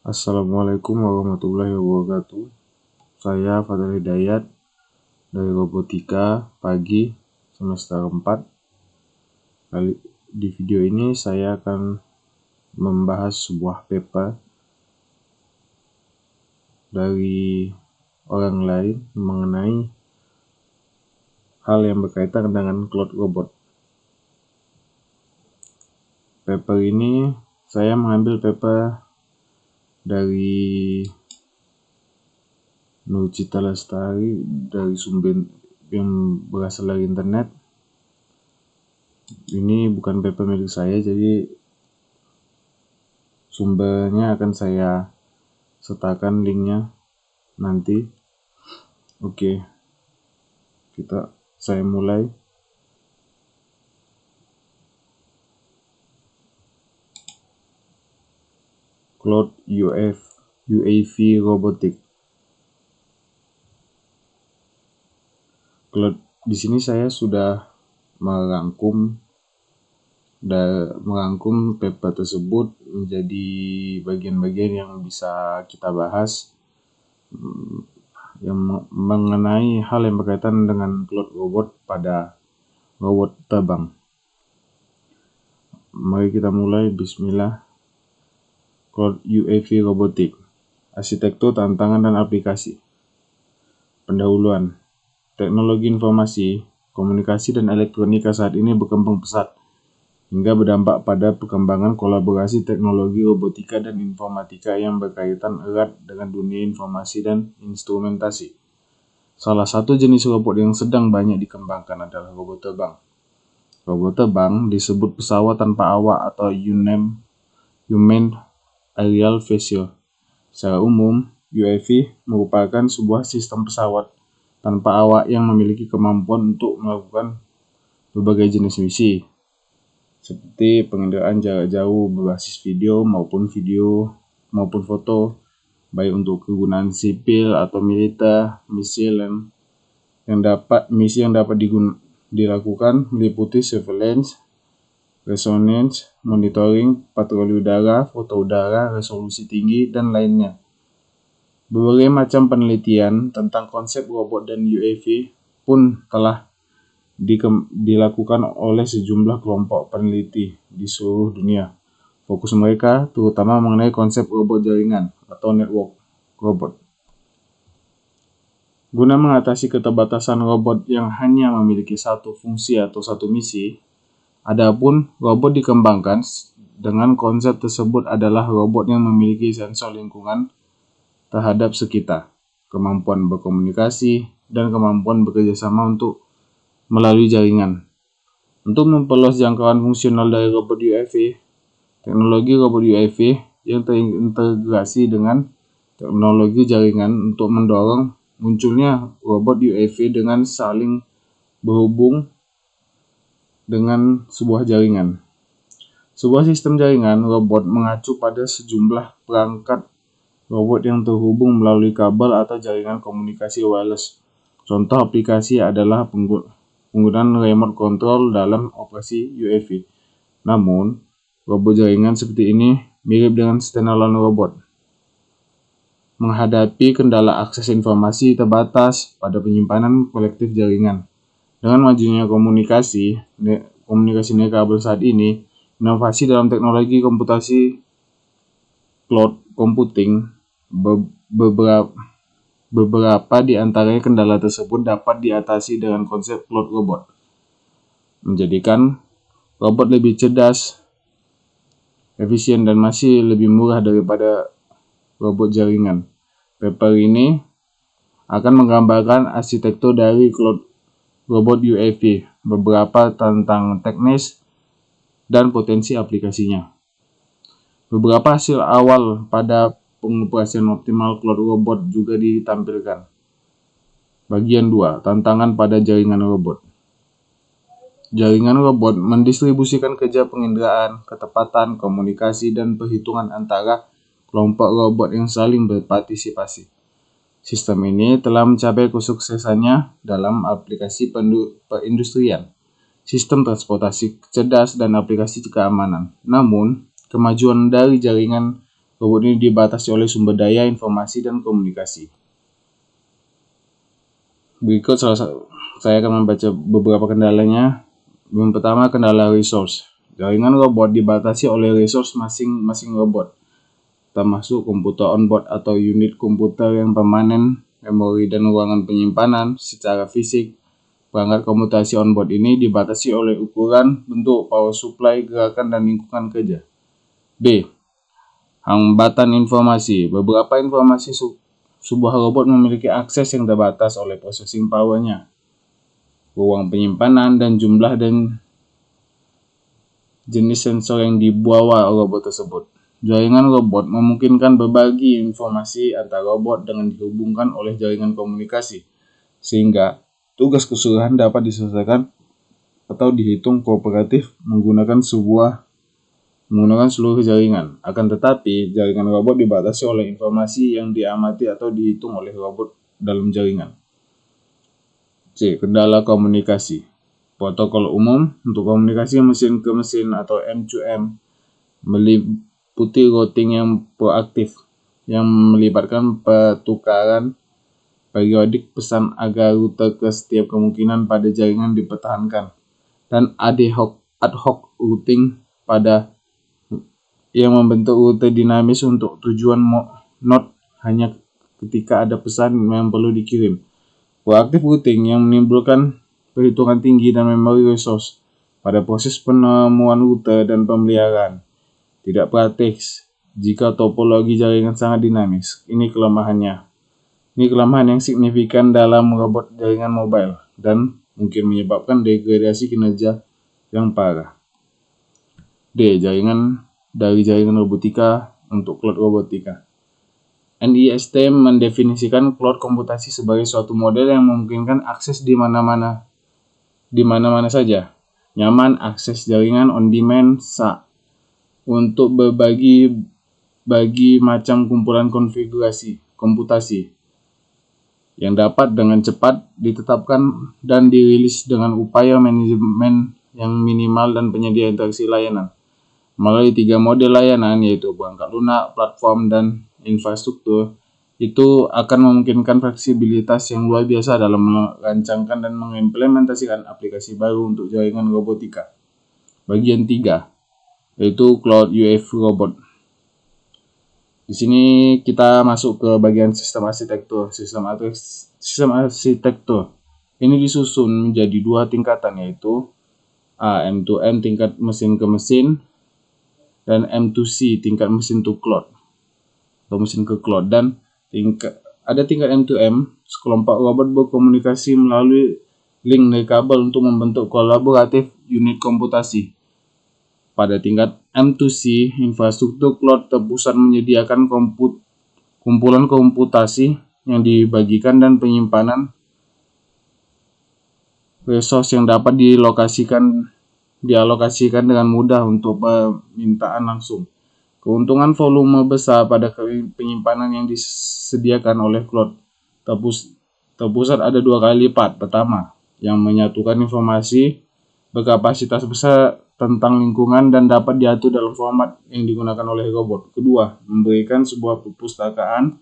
Assalamualaikum warahmatullahi wabarakatuh. Saya Fadil Hidayat dari Robotika Pagi semester 4. Di video ini saya akan membahas sebuah paper dari orang lain mengenai hal yang berkaitan dengan cloud robot. Paper ini saya mengambil paper dari Nur Cita Lestari dari sumber yang berasal dari internet. Ini bukan paper milik saya, jadi sumbernya akan saya sertakan linknya nanti. Oke, saya mulai. Cloud UAV Robotic. Cloud, di sini saya sudah merangkum paper tersebut menjadi bagian-bagian yang bisa kita bahas yang mengenai hal yang berkaitan dengan cloud robot pada robot terbang. Mari kita mulai. Bismillah. Cloud UAV Robotic, arsitektur, tantangan, dan aplikasi. Pendahuluan. Teknologi informasi, komunikasi, dan elektronika saat ini berkembang pesat, hingga berdampak pada perkembangan kolaborasi teknologi robotika dan informatika yang berkaitan erat dengan dunia informasi dan instrumentasi. Salah satu jenis robot yang sedang banyak dikembangkan adalah robot terbang. Robot terbang disebut pesawat tanpa awak atau Unmanned Aerial Vehicle. Secara umum, UAV merupakan sebuah sistem pesawat tanpa awak yang memiliki kemampuan untuk melakukan berbagai jenis misi, seperti pengendaraan jarak jauh berbasis video maupun foto, baik untuk kegunaan sipil atau militer. Misi yang dapat dilakukan meliputi surveillance, reconnaissance, monitoring, patroli udara, foto udara, resolusi tinggi, dan lainnya. Berbagai macam penelitian tentang konsep robot dan UAV pun telah dilakukan oleh sejumlah kelompok peneliti di seluruh dunia. Fokus mereka terutama mengenai konsep robot jaringan atau network robot. Guna mengatasi keterbatasan robot yang hanya memiliki satu fungsi atau satu misi, adapun robot dikembangkan dengan konsep tersebut adalah robot yang memiliki sensor lingkungan terhadap sekitar, kemampuan berkomunikasi, dan kemampuan bekerjasama untuk melalui jaringan. Untuk memperluas jangkauan fungsional dari robot UAV, teknologi robot UAV yang terintegrasi dengan teknologi jaringan untuk mendorong munculnya robot UAV dengan saling berhubung dengan sebuah jaringan. Sebuah sistem jaringan robot mengacu pada sejumlah perangkat robot yang terhubung melalui kabel atau jaringan komunikasi wireless. Contoh aplikasi adalah penggunaan remote control dalam operasi UAV. Namun, robot jaringan seperti ini mirip dengan standalone robot, menghadapi kendala akses informasi terbatas pada penyimpanan kolektif jaringan. Dengan majunya komunikasi nirkabel saat ini, inovasi dalam teknologi komputasi cloud computing, beberapa di antaranya kendala tersebut dapat diatasi dengan konsep cloud robot, menjadikan robot lebih cerdas, efisien, dan masih lebih murah daripada robot jaringan. Paper ini akan menggambarkan arsitektur dari cloud robot UAV, beberapa tentang teknis dan potensi aplikasinya. Beberapa hasil awal pada pengoperasian optimal cloud robot juga ditampilkan. Bagian 2, tantangan pada jaringan robot. Jaringan robot mendistribusikan kerja penginderaan, ketepatan, komunikasi, dan perhitungan antara kelompok robot yang saling berpartisipasi. Sistem ini telah mencapai kesuksesannya dalam aplikasi perindustrian, sistem transportasi cerdas, dan aplikasi keamanan. Namun, kemajuan dari jaringan robot ini dibatasi oleh sumber daya, informasi, dan komunikasi. Berikut saya akan membaca beberapa kendalanya. Yang pertama, kendala resource. Jaringan robot dibatasi oleh resource masing-masing robot, termasuk komputer onboard atau unit komputer yang permanen, memori dan ruangan penyimpanan. Secara fisik, perangkat komputasi onboard ini dibatasi oleh ukuran, bentuk, power supply, gerakan, dan lingkungan kerja. B. Hambatan informasi. Beberapa informasi sebuah robot memiliki akses yang terbatas oleh processing power-nya, ruang penyimpanan, dan jumlah dan jenis sensor yang dibawa robot tersebut. Jaringan robot memungkinkan berbagi informasi antar robot dengan dihubungkan oleh jaringan komunikasi, sehingga tugas keseluruhan dapat diselesaikan atau dihitung kooperatif menggunakan seluruh jaringan. Akan tetapi, jaringan robot dibatasi oleh informasi yang diamati atau dihitung oleh robot dalam jaringan. C. Kendala komunikasi. Protokol umum untuk komunikasi mesin ke mesin atau M2M meliputi routing yang proaktif yang melibatkan pertukaran periodik pesan agar rute ke setiap kemungkinan pada jaringan dipertahankan, dan ad hoc routing yang membentuk rute dinamis untuk tujuan node hanya ketika ada pesan yang perlu dikirim. Proactive routing yang menimbulkan perhitungan tinggi dan memory resource pada proses penemuan rute dan pemeliharaan. Tidak praktis jika topologi jaringan sangat dinamis. Ini kelemahan yang signifikan dalam robot jaringan mobile dan mungkin menyebabkan degradasi kinerja yang parah. D. Jaringan robotika untuk cloud robotika. NIST mendefinisikan cloud komputasi sebagai suatu model yang memungkinkan akses di mana-mana saja, nyaman, akses jaringan on demand untuk bagi macam kumpulan konfigurasi komputasi yang dapat dengan cepat ditetapkan dan dirilis dengan upaya manajemen yang minimal dan penyedia interaksi layanan. Melalui 3 model layanan, yaitu perangkat lunak, platform, dan infrastruktur, itu akan memungkinkan fleksibilitas yang luar biasa dalam merancangkan dan mengimplementasikan aplikasi baru untuk jaringan robotika. Bagian 3, yaitu Cloud UAV Robot. Di sini kita masuk ke bagian sistem arsitektur. Sistem arsitektur ini disusun menjadi 2 tingkatan, yaitu A. M2M tingkat mesin ke mesin, dan M2C tingkat mesin to cloud atau mesin ke cloud. Dan ada tingkat M2M, sekelompok robot berkomunikasi melalui link dari kabel untuk membentuk kolaboratif unit komputasi. Pada tingkat M2C, infrastruktur cloud terpusat menyediakan kumpulan komputasi yang dibagikan dan penyimpanan resource yang dapat dialokasikan dengan mudah untuk permintaan langsung. Keuntungan volume besar pada penyimpanan yang disediakan oleh cloud terpusat ada 2 kali lipat. Pertama, yang menyatukan informasi berkapasitas besar tentang lingkungan dan dapat diatur dalam format yang digunakan oleh robot. Kedua, memberikan sebuah perpustakaan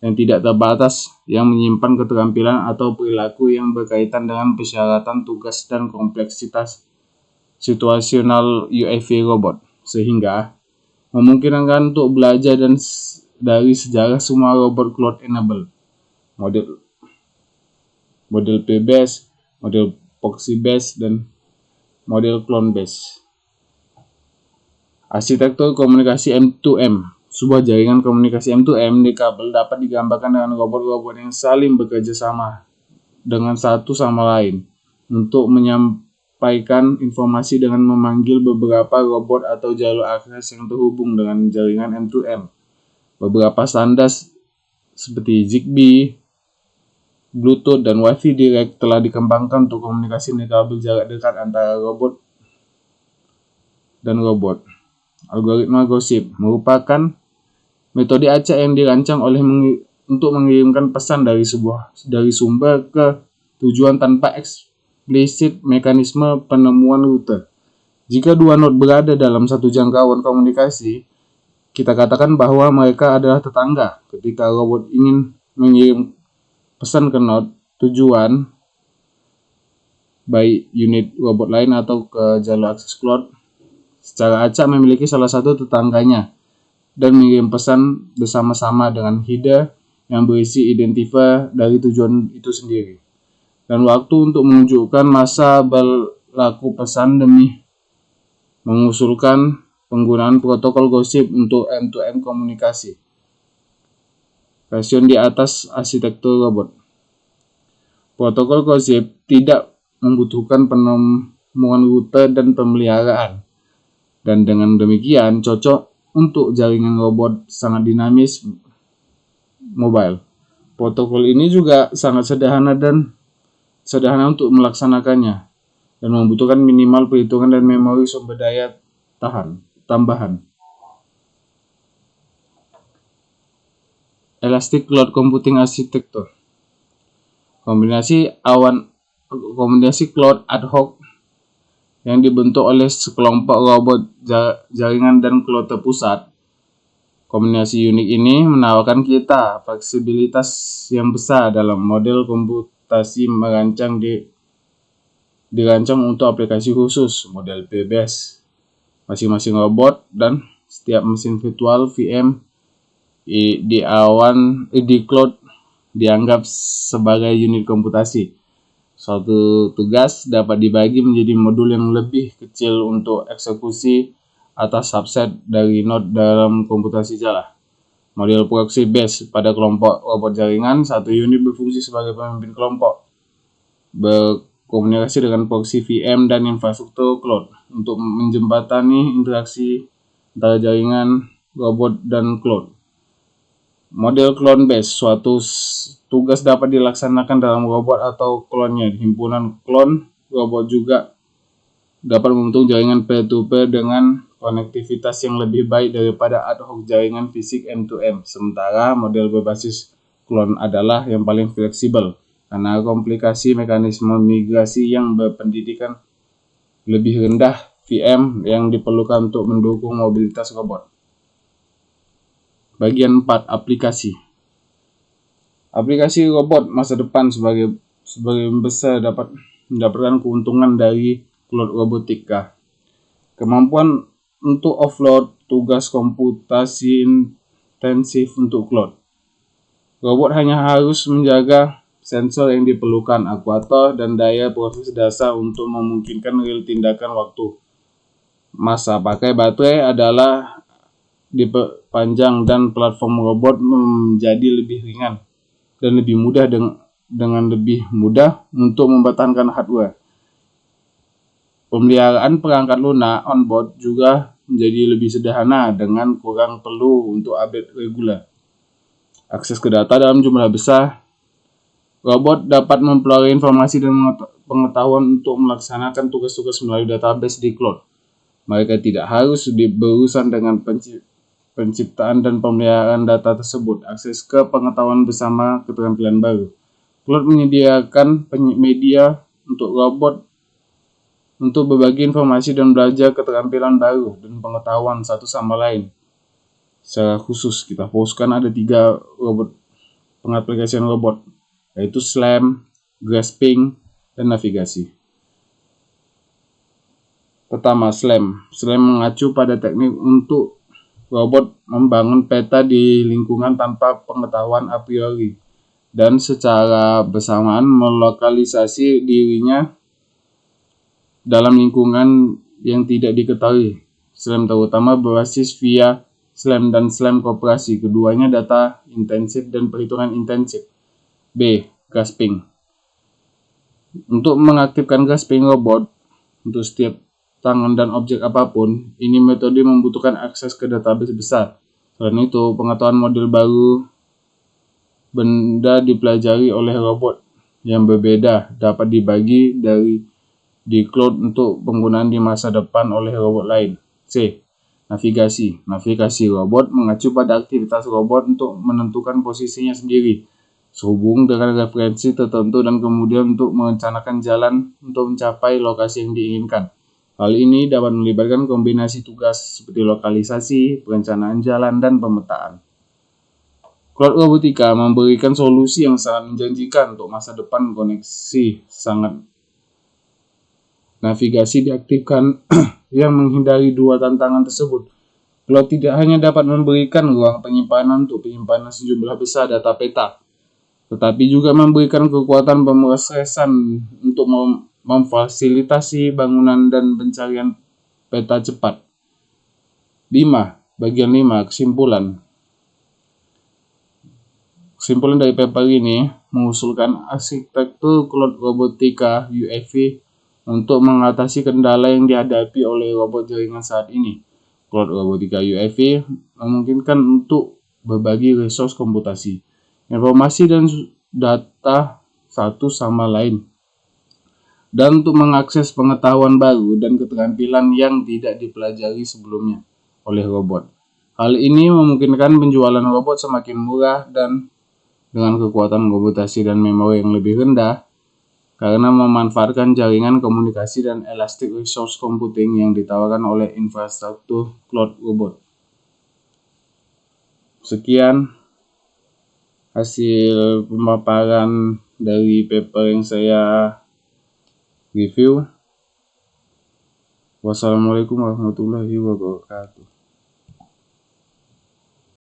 yang tidak terbatas yang menyimpan keterampilan atau perilaku yang berkaitan dengan persyaratan tugas dan kompleksitas situasional UAV robot, sehingga memungkinkan untuk belajar dari sejarah semua robot cloud enable, model P-based, model proxy-based, dan model clone-based. Arsitektur komunikasi M2M. Sebuah jaringan komunikasi M2M di kabel dapat digambarkan dengan robot-robot yang saling bekerja sama dengan satu sama lain untuk menyampaikan informasi dengan memanggil beberapa robot atau jalur akses yang terhubung dengan jaringan M2M. Beberapa standar seperti Zigbee, Bluetooth, dan Wi-Fi Direct telah dikembangkan untuk komunikasi kabel jarak dekat antara robot dan robot. Algoritma gosip merupakan metode acak yang dirancang untuk mengirimkan pesan dari sumber ke tujuan tanpa eksplisit mekanisme penemuan rute. Jika 2 node berada dalam satu jangkauan komunikasi, Kita katakan bahwa mereka adalah tetangga. Ketika robot ingin mengirim pesan ke node tujuan, baik unit robot lain atau ke jalur akses cloud, secara acak memiliki salah satu tetangganya dan mengirim pesan bersama-sama dengan header yang berisi identifier dari tujuan itu sendiri, dan waktu untuk menunjukkan masa berlaku pesan demi mengusulkan penggunaan protokol gosip untuk end-to-end komunikasi. Versi di atas arsitektur robot. Protokol gosip tidak membutuhkan penemuan rute dan pemeliharaan, dan dengan demikian cocok untuk jaringan robot sangat dinamis mobile. Protokol ini juga sangat sederhana untuk melaksanakannya dan membutuhkan minimal perhitungan dan memori sumber daya tambahan. Elastic Cloud Computing Architecture. Kombinasi cloud ad hoc yang dibentuk oleh sekelompok robot jaringan dan cloud terpusat. Kombinasi unik ini menawarkan kita fleksibilitas yang besar dalam model komputasi dirancang untuk aplikasi khusus, model bebas. Masing-masing robot dan setiap mesin virtual VM di cloud dianggap sebagai unit komputasi. Suatu tugas dapat dibagi menjadi modul yang lebih kecil untuk eksekusi atas subset dari node dalam komputasi jala. Model proxy base pada kelompok robot jaringan, satu unit berfungsi sebagai pemimpin kelompok, berkomunikasi dengan proxy VM dan infrastruktur cloud untuk menjembatani interaksi antara jaringan, robot, dan cloud. Model clone base, suatu tugas dapat dilaksanakan dalam robot atau klonnya. Himpunan klon robot juga dapat membentuk jaringan peer-to-peer dengan konektivitas yang lebih baik daripada ad hoc jaringan fisik end-to-end. Sementara model berbasis klon adalah yang paling fleksibel karena komplikasi mekanisme migrasi yang berpendidikan lebih rendah VM yang diperlukan untuk mendukung mobilitas robot. Bagian 4. Aplikasi. Aplikasi robot masa depan sebagian besar dapat mendapatkan keuntungan dari cloud robotika. Kemampuan untuk offload tugas komputasi intensif untuk cloud. Robot hanya harus menjaga sensor yang diperlukan, aktuator, dan daya proses dasar untuk memungkinkan real tindakan waktu. Masa pakai baterai adalah diperpanjang dan platform robot menjadi lebih ringan dan lebih mudah dengan lebih mudah untuk mempertahankan hardware. Pemeliharaan perangkat lunak on-board juga menjadi lebih sederhana dengan kurang perlu untuk update reguler. Akses ke data dalam jumlah besar. Robot dapat memperoleh informasi dan pengetahuan untuk melaksanakan tugas-tugas melalui database di cloud. Mereka tidak harus berurusan dengan penciptaan dan pemeliharaan data tersebut. Akses ke pengetahuan bersama keterampilan baru. Cloud menyediakan media untuk robot untuk berbagi informasi dan belajar keterampilan baru dan pengetahuan satu sama lain. Secara khusus kita fokuskan ada 3 robot pengaplikasian robot, yaitu SLAM, grasping, dan navigasi. Pertama, SLAM. SLAM mengacu pada teknik untuk robot membangun peta di lingkungan tanpa pengetahuan a priori dan secara bersamaan melokalisasi dirinya dalam lingkungan yang tidak diketahui. SLAM terutama berbasis via SLAM dan SLAM kooperasi. Keduanya data intensif dan perhitungan intensif. B. Grasping. Untuk mengaktifkan grasping robot untuk setiap tangan dan objek apapun, ini metode membutuhkan akses ke database besar. Selain itu, pengetahuan model baru benda dipelajari oleh robot yang berbeda dapat dibagi di cloud untuk penggunaan di masa depan oleh robot lain. C. Navigasi. Navigasi robot mengacu pada aktivitas robot untuk menentukan posisinya sendiri, sehubung dengan referensi tertentu dan kemudian untuk merencanakan jalan untuk mencapai lokasi yang diinginkan. Hal ini dapat melibatkan kombinasi tugas seperti lokalisasi, perencanaan jalan, dan pemetaan. Cloud Robotika memberikan solusi yang sangat menjanjikan untuk masa depan. Koneksi sangat navigasi diaktifkan yang menghindari dua tantangan tersebut. Cloud tidak hanya dapat memberikan ruang penyimpanan untuk penyimpanan sejumlah besar data peta, tetapi juga memberikan kekuatan pemrosesan untuk memfasilitasi bangunan dan pencarian peta cepat. 5. Bagian 5. Kesimpulan dari paper ini mengusulkan arsitektur Cloud Robotika UAV untuk mengatasi kendala yang dihadapi oleh robot jaringan saat ini. Cloud Robotika UAV memungkinkan untuk berbagi resource komputasi, informasi dan data satu sama lain, dan untuk mengakses pengetahuan baru dan keterampilan yang tidak dipelajari sebelumnya oleh robot. Hal ini memungkinkan penjualan robot semakin murah dan dengan kekuatan komputasi dan memori yang lebih rendah karena memanfaatkan jaringan komunikasi dan elastic resource computing yang ditawarkan oleh infrastruktur cloud robot. Sekian hasil pemaparan dari paper yang saya review. Wassalamualaikum warahmatullahi wabarakatuh.